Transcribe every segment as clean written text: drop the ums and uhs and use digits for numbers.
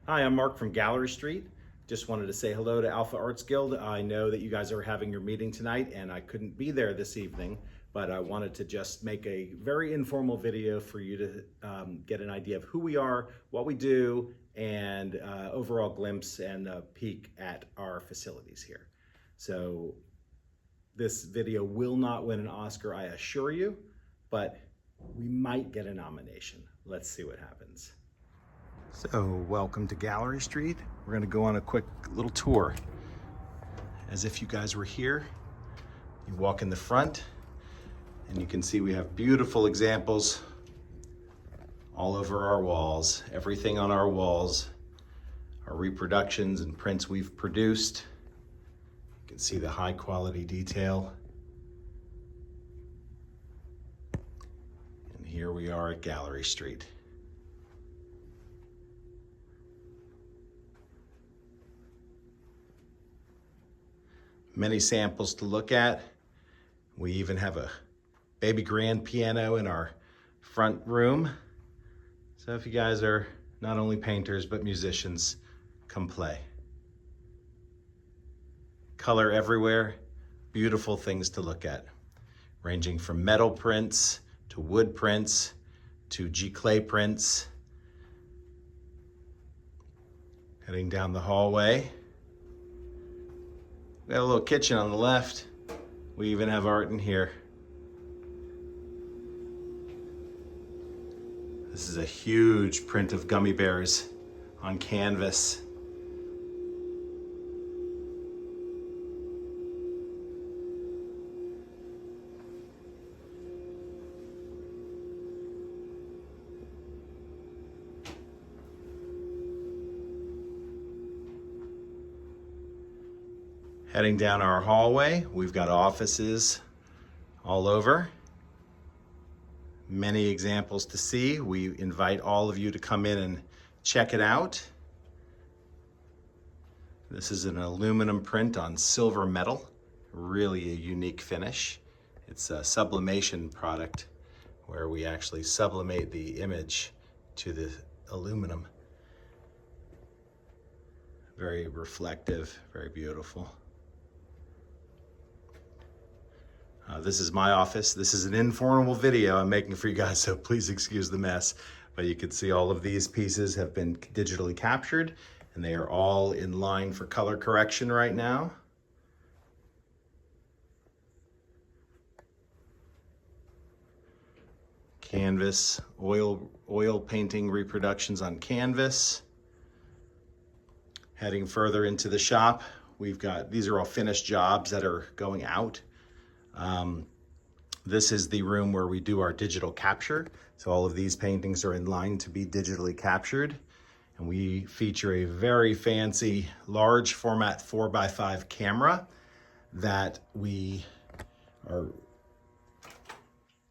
Hi, I'm Mark from Gallery Street. Just wanted to say hello to Alpha Arts Guild. I know that you guys are having your meeting tonight and I couldn't be there this evening, but I wanted to just make a very informal video for you to get an idea of who we are, what we do, and overall glimpse and a peek at our facilities here. So this video will not win an Oscar, I assure you, but we might get a nomination. Let's see what happens. So welcome to Gallery Street. We're gonna go on a quick little tour. As if you guys were here, you walk in the front and you can see we have beautiful examples all over our walls. Everything on our walls are reproductions and prints we've produced. You can see the high quality detail. And here we are at Gallery Street. Many samples to look at. We even have a baby grand piano in our front room. So if you guys are not only painters, but musicians, come play. Color everywhere, beautiful things to look at. Ranging from metal prints, to wood prints, to G-clay prints. Heading down the hallway. We have a little kitchen on the left. We even have art in here. This is a huge print of gummy bears on canvas. Heading down our hallway, we've got offices all over. Many examples to see. We invite all of you to come in and check it out. This is an aluminum print on silver metal, really a unique finish. It's a sublimation product where we actually sublimate the image to the aluminum. Very reflective, very beautiful. This is my office. This is an informal video I'm making for you guys, so please excuse the mess. But you can see all of these pieces have been digitally captured and they are all in line for color correction right now. Canvas, oil painting reproductions on canvas. Heading further into the shop, we've got, these are all finished jobs that are going out. This is the room where we do our digital capture. So all of these paintings are in line to be digitally captured. And we feature a very fancy, large format 4x5 camera that we are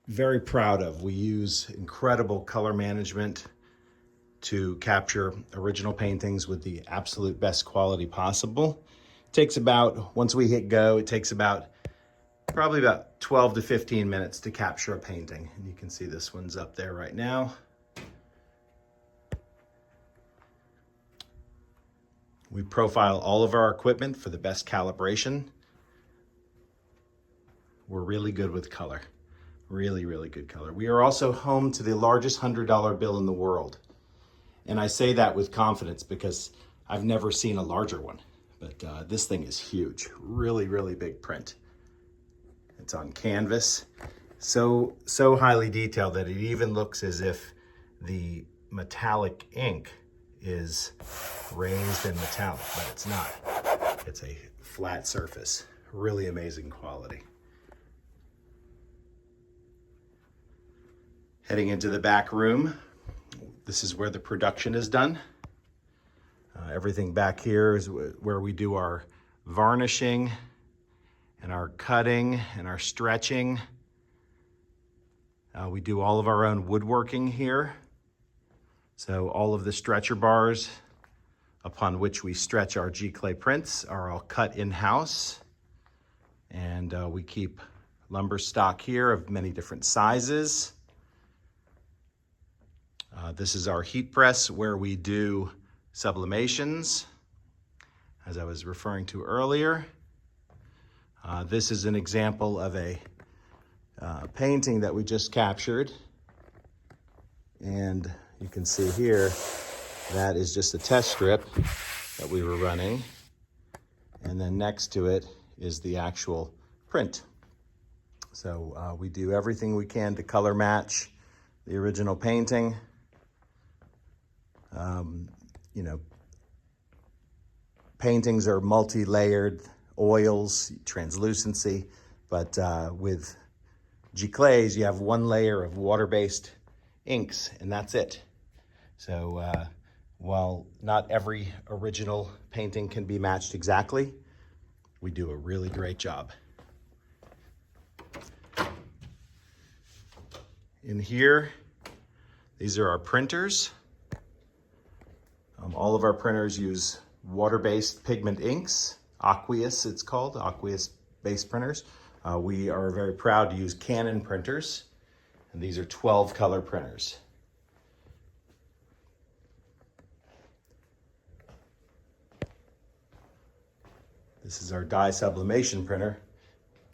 very proud of. We use incredible color management to capture original paintings with the absolute best quality possible. It takes about, once we hit go, it takes probably about 12 to 15 minutes to capture a painting. And you can see this one's up there right now. We profile all of our equipment for the best calibration. We're really good with color. Really, really good color. We are also home to the largest $100 bill in the world. And I say that with confidence because I've never seen a larger one. But this thing is huge. Really, really big print. It's on canvas, so highly detailed that it even looks as if the metallic ink is raised and metallic, but it's not. It's a flat surface. Really amazing quality. Heading into the back room, this is where the production is done. Everything back here is where we do our varnishing and our cutting and our stretching. We do all of our own woodworking here. So all of the stretcher bars upon which we stretch our G-clay prints are all cut in-house. And we keep lumber stock here of many different sizes. This is our heat press where we do sublimations, as I was referring to earlier. This is an example of a painting that we just captured. And you can see here, that is just a test strip that we were running. And then next to it is the actual print. So we do everything we can to color match the original painting. You know, paintings are multi-layered, oils, translucency, but with giclées, you have one layer of water-based inks, and that's it. So while not every original painting can be matched exactly, we do a really great job. In here, these are our printers. All of our printers use water-based pigment inks, aqueous it's called, aqueous-based printers. We are very proud to use Canon printers, and these are 12 color printers. This is our dye sublimation printer.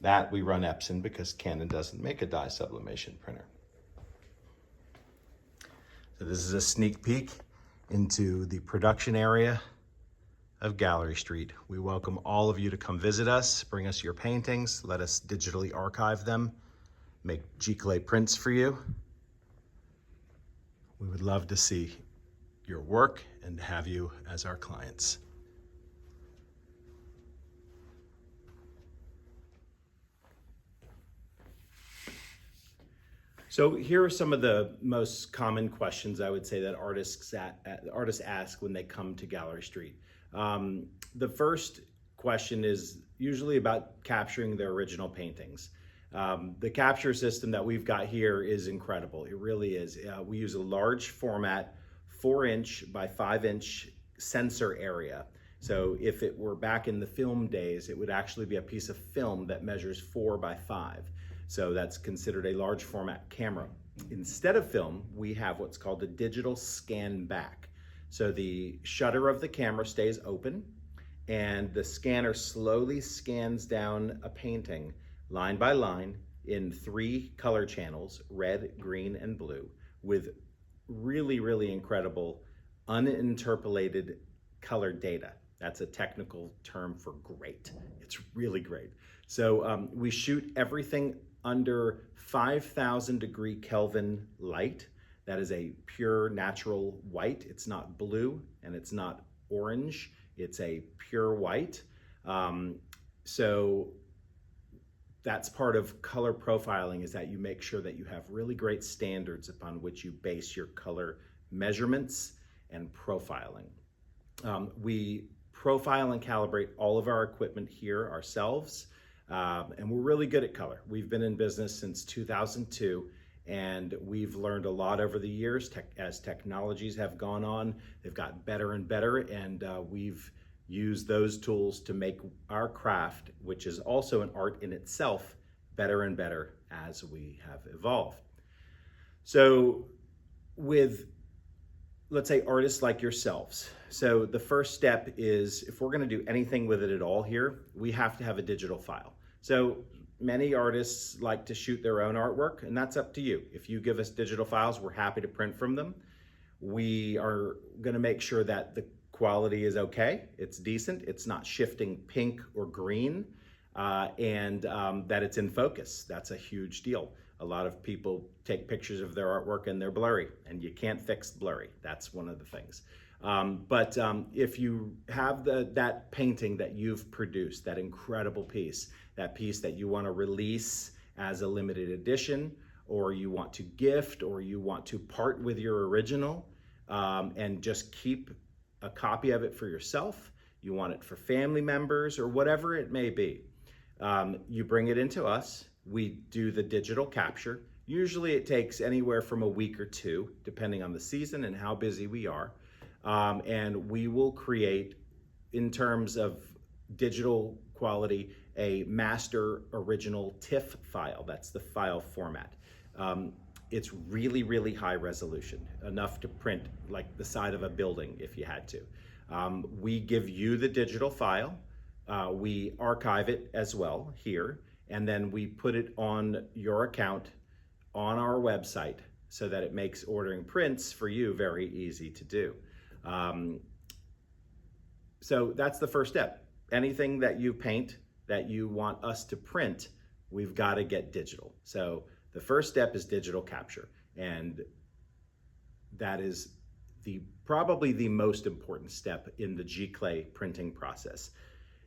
That we run Epson because Canon doesn't make a dye sublimation printer. So this is a sneak peek into the production area of Gallery Street. We welcome all of you to come visit us, bring us your paintings, let us digitally archive them, make giclée prints for you. We would love to see your work and have you as our clients. So here are some of the most common questions I would say that artists ask when they come to Gallery Street. The first question is usually about capturing their original paintings. The capture system that we've got here is incredible. It really is. We use a large format, 4-inch by 5-inch sensor area. So if it were back in the film days, it would actually be a piece of film that measures 4 by 5. So that's considered a large format camera. Instead of film, we have what's called a digital scan back. So the shutter of the camera stays open and the scanner slowly scans down a painting line by line in 3 color channels, red, green, and blue, with really, really incredible uninterpolated color data. That's a technical term for great. It's really great. So we shoot everything under 5,000 degree Kelvin light. That is a pure natural white. It's not blue and it's not orange. It's a pure white. So that's part of color profiling, is that you make sure that you have really great standards upon which you base your color measurements and profiling. We profile and calibrate all of our equipment here ourselves. And we're really good at color. We've been in business since 2002, and we've learned a lot over the years. As technologies have gone on, they've gotten better and better, and we've used those tools to make our craft, which is also an art in itself, better and better as we have evolved. So with, let's say, artists like yourselves. So the first step is, if we're going to do anything with it at all here, we have to have a digital file. So many artists like to shoot their own artwork, and that's up to you. If you give us digital files, we're happy to print from them. We are going to make sure that the quality is okay, it's decent, it's not shifting pink or green, and that it's in focus. That's a huge deal. A lot of people take pictures of their artwork and they're blurry, and you can't fix blurry. That's one of the things. But if you have that painting that you've produced, that incredible piece, that piece that you want to release as a limited edition, or you want to gift, or you want to part with your original and just keep a copy of it for yourself, you want it for family members, or whatever it may be, you bring it into us. We do the digital capture. Usually it takes anywhere from a week or 2, depending on the season and how busy we are. And we will create, in terms of digital quality, a master original TIFF file. That's the file format. It's really, really high resolution, enough to print like the side of a building if you had to. We give you the digital file. We archive it as well here, and then we put it on your account on our website so that it makes ordering prints for you very easy to do. So that's the first step. Anything that you paint that you want us to print, we've got to get digital. So the first step is digital capture, and that is probably the most important step in the G-Clay printing process.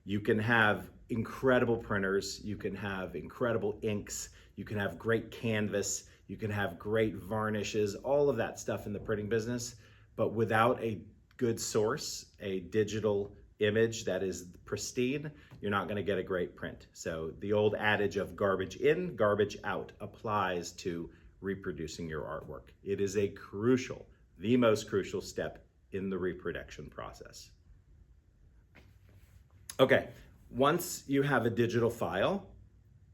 You can have incredible printers, you can have incredible inks, you can have great canvas, you can have great varnishes, all of that stuff in the printing business, but without a good source, a digital image that is pristine, you're not going to get a great print. So the old adage of garbage in, garbage out applies to reproducing your artwork. It is a crucial, the most crucial step in the reproduction process. Okay, once you have a digital file,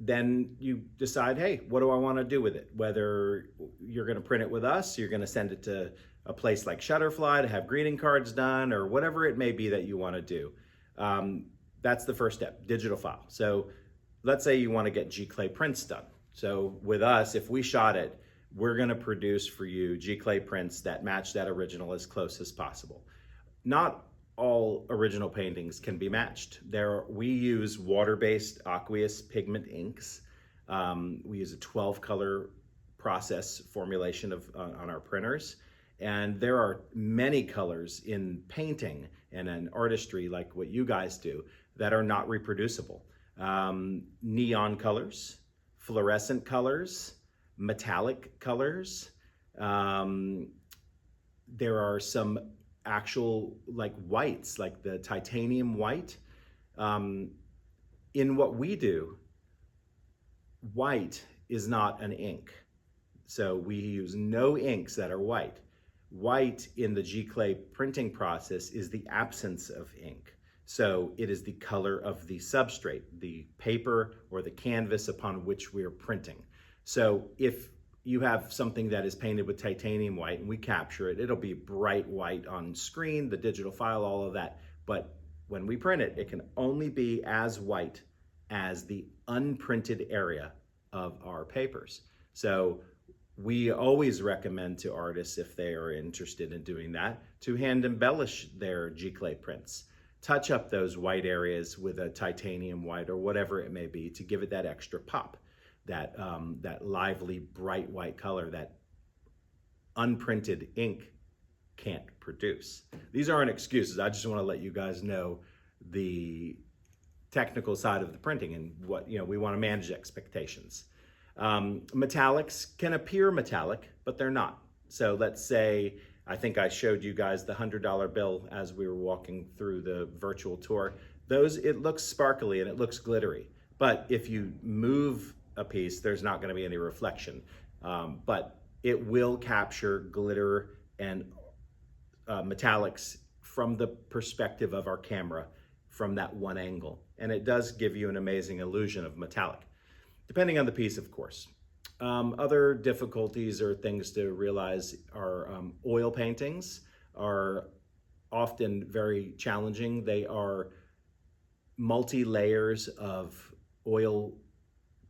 then you decide, hey, what do I want to do with it? Whether you're going to print it with us, you're going to send it to a place like Shutterfly to have greeting cards done, or whatever it may be that you want to do. That's the first step, digital file. So let's say you want to get G-Clay prints done. So with us, if we shot it, we're going to produce for you G-Clay prints that match that original as close as possible. Not all original paintings can be matched. We use water-based aqueous pigment inks. We use a 12-color process formulation on our printers. And there are many colors in painting and in artistry, like what you guys do, that are not reproducible. Neon colors, fluorescent colors, metallic colors. There are some actual like whites, like the titanium white. In what we do, white is not an ink. So we use no inks that are white. White in the G-Clay printing process is the absence of ink. So it is the color of the substrate, the paper or the canvas upon which we're printing. So if you have something that is painted with titanium white and we capture it, it'll be bright white on screen, the digital file, all of that. But when we print it, it can only be as white as the unprinted area of our papers. So we always recommend to artists, if they are interested in doing that, to hand embellish their G-Clay prints. Touch up those white areas with a titanium white or whatever it may be to give it that extra pop, that lively, bright white color that unprinted ink can't produce. These aren't excuses. I just want to let you guys know the technical side of the printing and what, we want to manage expectations. Metallics can appear metallic, but they're not. So let's say, I think I showed you guys the $100 bill as we were walking through the virtual tour. It looks sparkly and it looks glittery, but if you move a piece, there's not going to be any reflection, but it will capture glitter and metallics from the perspective of our camera from that one angle. And it does give you an amazing illusion of metallic, depending on the piece, of course. Other difficulties or things to realize are oil paintings are often very challenging. They are multi-layers of oil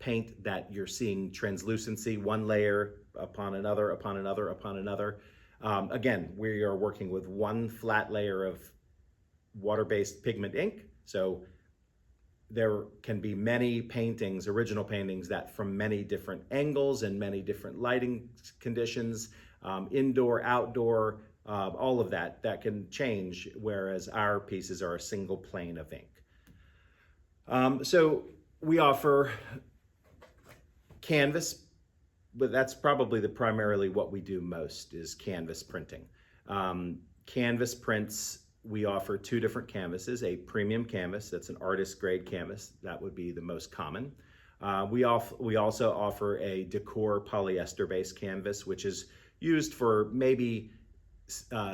paint that you're seeing translucency, one layer upon another, upon another, upon another. Again, we are working with one flat layer of water-based pigment ink. So there can be many paintings, original paintings, that from many different angles and many different lighting conditions, indoor, outdoor, all of that can change, whereas our pieces are a single plane of ink. So we offer canvas, but that's probably primarily what we do most is canvas printing. Canvas prints, we offer two different canvases, a premium canvas, that's an artist grade canvas, that would be the most common. We also offer a decor polyester based canvas, which is used for maybe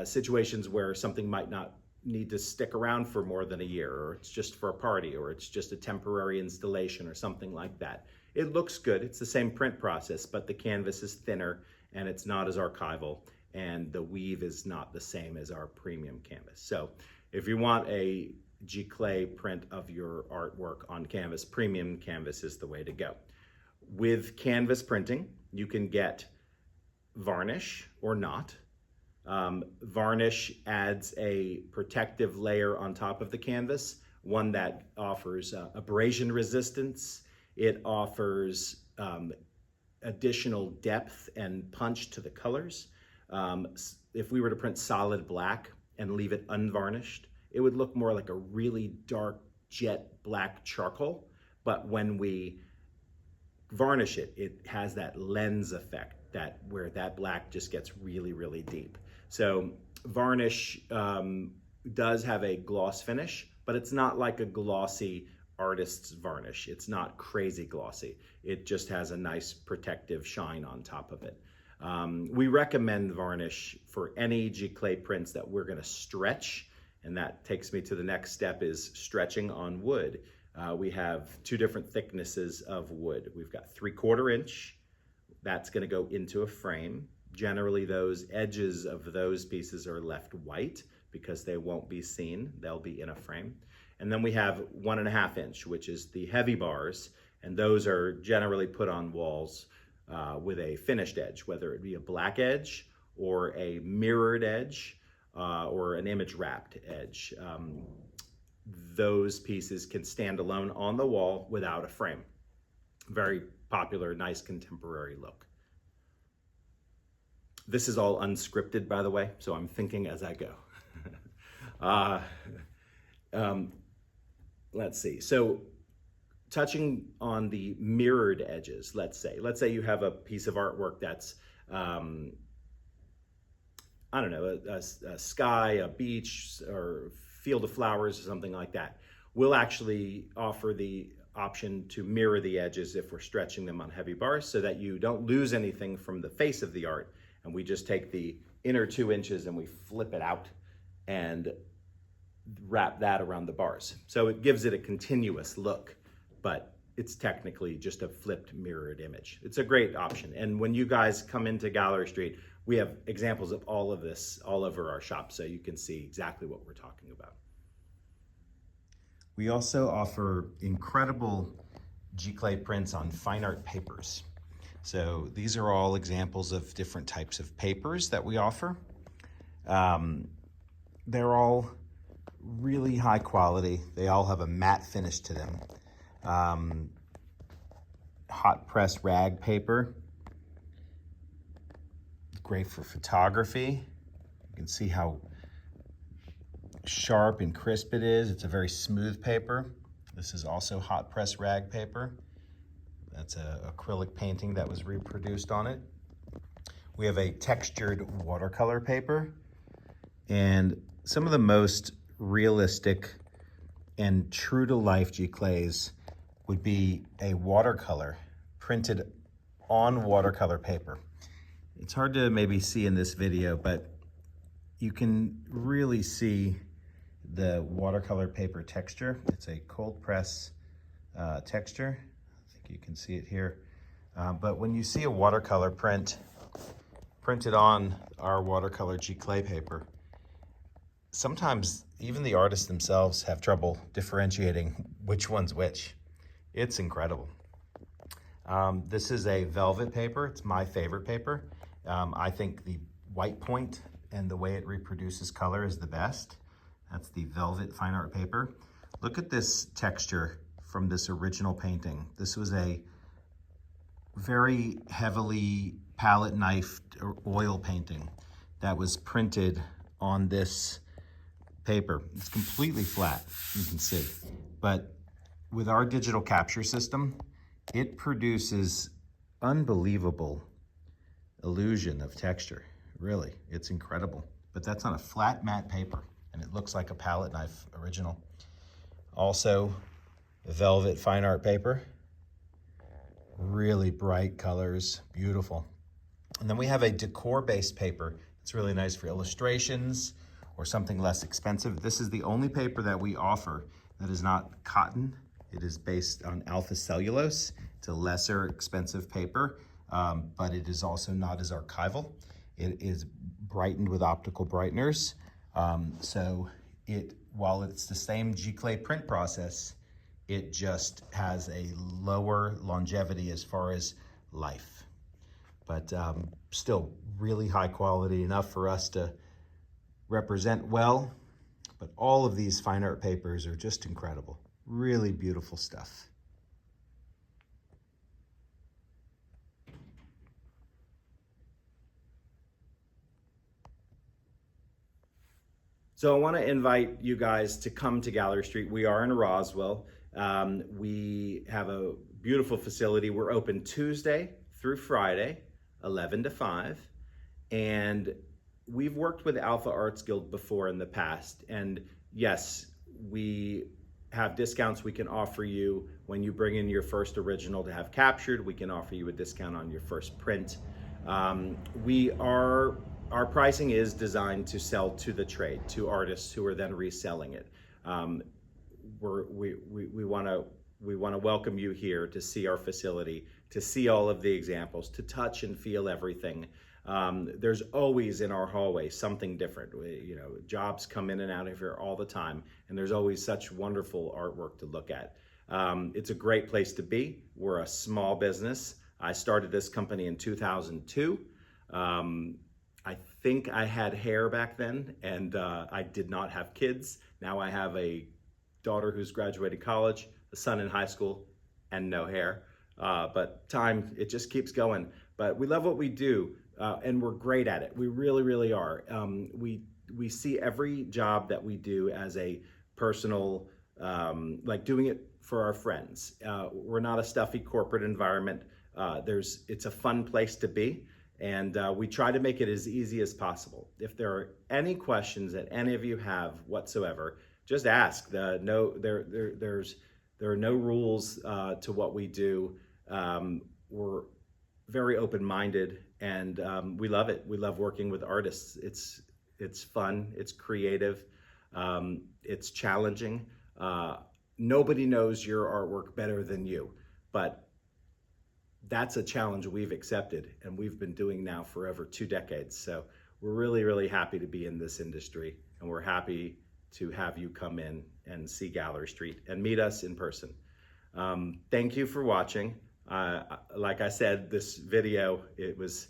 situations where something might not need to stick around for more than a year, or it's just for a party, or it's just a temporary installation or something like that. It looks good, it's the same print process, but the canvas is thinner and it's not as archival, and the weave is not the same as our premium canvas. So if you want a giclée print of your artwork on canvas, premium canvas is the way to go. With canvas printing, you can get varnish or not. Varnish adds a protective layer on top of the canvas, one that offers abrasion resistance. It offers additional depth and punch to the colors. If we were to print solid black and leave it unvarnished, it would look more like a really dark jet black charcoal. But when we varnish it, it has that lens effect, that where that black just gets really, really deep. So varnish does have a gloss finish, but it's not like a glossy artist's varnish. It's not crazy glossy. It just has a nice protective shine on top of it. We recommend varnish for any giclée prints that we're gonna stretch, and that takes me to the next step, is stretching on wood. We have two different thicknesses of wood. We've got 3/4 inch, that's gonna go into a frame. Generally, those edges of those pieces are left white because they won't be seen, they'll be in a frame. And then we have 1.5 inch, which is the heavy bars, and those are generally put on walls with a finished edge, whether it be a black edge or a mirrored edge or an image wrapped edge. Those pieces can stand alone on the wall without a frame. Very popular, nice contemporary look. This is all unscripted, by the way, so I'm thinking as I go. Let's see. So touching on the mirrored edges, let's say you have a piece of artwork that's, I don't know, a sky, a beach, or field of flowers, or something like that. We'll actually offer the option to mirror the edges if we're stretching them on heavy bars, so that you don't lose anything from the face of the art, and we just take the inner 2 inches and we flip it out and wrap that around the bars. So it gives it a continuous look, but it's technically just a flipped mirrored image. It's a great option. And when you guys come into Gallery Street, we have examples of all of this all over our shop, so you can see exactly what we're talking about. We also offer incredible giclée prints on fine art papers. So these are all examples of different types of papers that we offer. They're all really high quality. They all have a matte finish to them. Hot press rag paper, great for photography. You can see how sharp and crisp it is. It's a very smooth paper. This is also hot press rag paper. That's an acrylic painting that was reproduced on it. We have a textured watercolor paper, and some of the most realistic and true to life giclées would be a watercolor printed on watercolor paper. It's hard to maybe see in this video, but you can really see the watercolor paper texture. It's a cold press texture. I think you can see it here. But when you see a watercolor printed on our watercolor giclée paper, sometimes even the artists themselves have trouble differentiating which one's which. It's incredible. This is a velvet paper. It's my favorite paper. I think the white point and the way it reproduces color is the best. That's the velvet fine art paper. Look at this texture from this original painting. This was a very heavily palette knifed oil painting that was printed on this paper. It's completely flat, you can see. But with our digital capture system, it produces unbelievable illusion of texture. Really, it's incredible. But that's on a flat matte paper, and it looks like a palette knife original. Also, velvet fine art paper. Really bright colors, beautiful. And then we have a decor-based paper. It's really nice for illustrations or something less expensive. This is the only paper that we offer that is not cotton. It is based on alpha cellulose. It's a lesser expensive paper. but it is also not as archival. It is brightened with optical brighteners. While it's the same Giclée print process, it just has a lower longevity as far as life. But still really high quality, enough for us to represent well. But all of these fine art papers are just incredible. Really beautiful stuff. So I want to invite you guys to come to Gallery Street. We are in Roswell. We have a beautiful facility. We're open Tuesday through Friday, 11 to 5. And we've worked with Alpha Arts Guild before in the past. And yes, we have discounts we can offer you when you bring in your first original to have captured. We can offer you a discount on your first print. Our pricing is designed to sell to the trade, to artists who are then reselling it. We want to welcome you here to see our facility, to see all of the examples, to touch and feel everything. There's always in our hallway something different. Jobs come in and out of here all the time, and there's always such wonderful artwork to look at. It's a great place to be. We're a small business. I started this company in 2002. I think I had hair back then, and I did not have kids. Now I have a daughter who's graduated college, a son in high school, and no hair. But time, it just keeps going. But we love what we do, and we're great at it. We really, really are. We see every job that we do as a personal, like doing it for our friends. We're not a stuffy corporate environment. It's a fun place to be. And we try to make it as easy as possible. If there are any questions that any of you have whatsoever, just ask. There are no rules to what we do. We're very open-minded, and we love it. We love working with artists. It's fun. It's creative. It's challenging. Nobody knows your artwork better than you, but that's a challenge we've accepted, and we've been doing now for over 2 decades. So we're really, really happy to be in this industry, and we're happy to have you come in and see Gallery Street and meet us in person. Thank you for watching. Like I said, this video, it's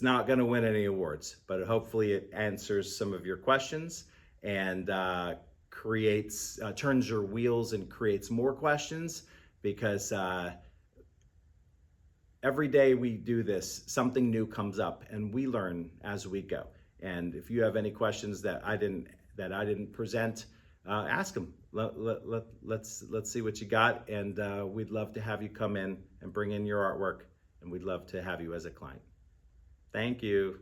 not going to win any awards, but hopefully it answers some of your questions and turns your wheels and creates more questions, because every day we do this, something new comes up, and we learn as we go. And if you have any questions that I didn't present, ask them. Let's see what you got, and we'd love to have you come in and bring in your artwork, and we'd love to have you as a client. Thank you.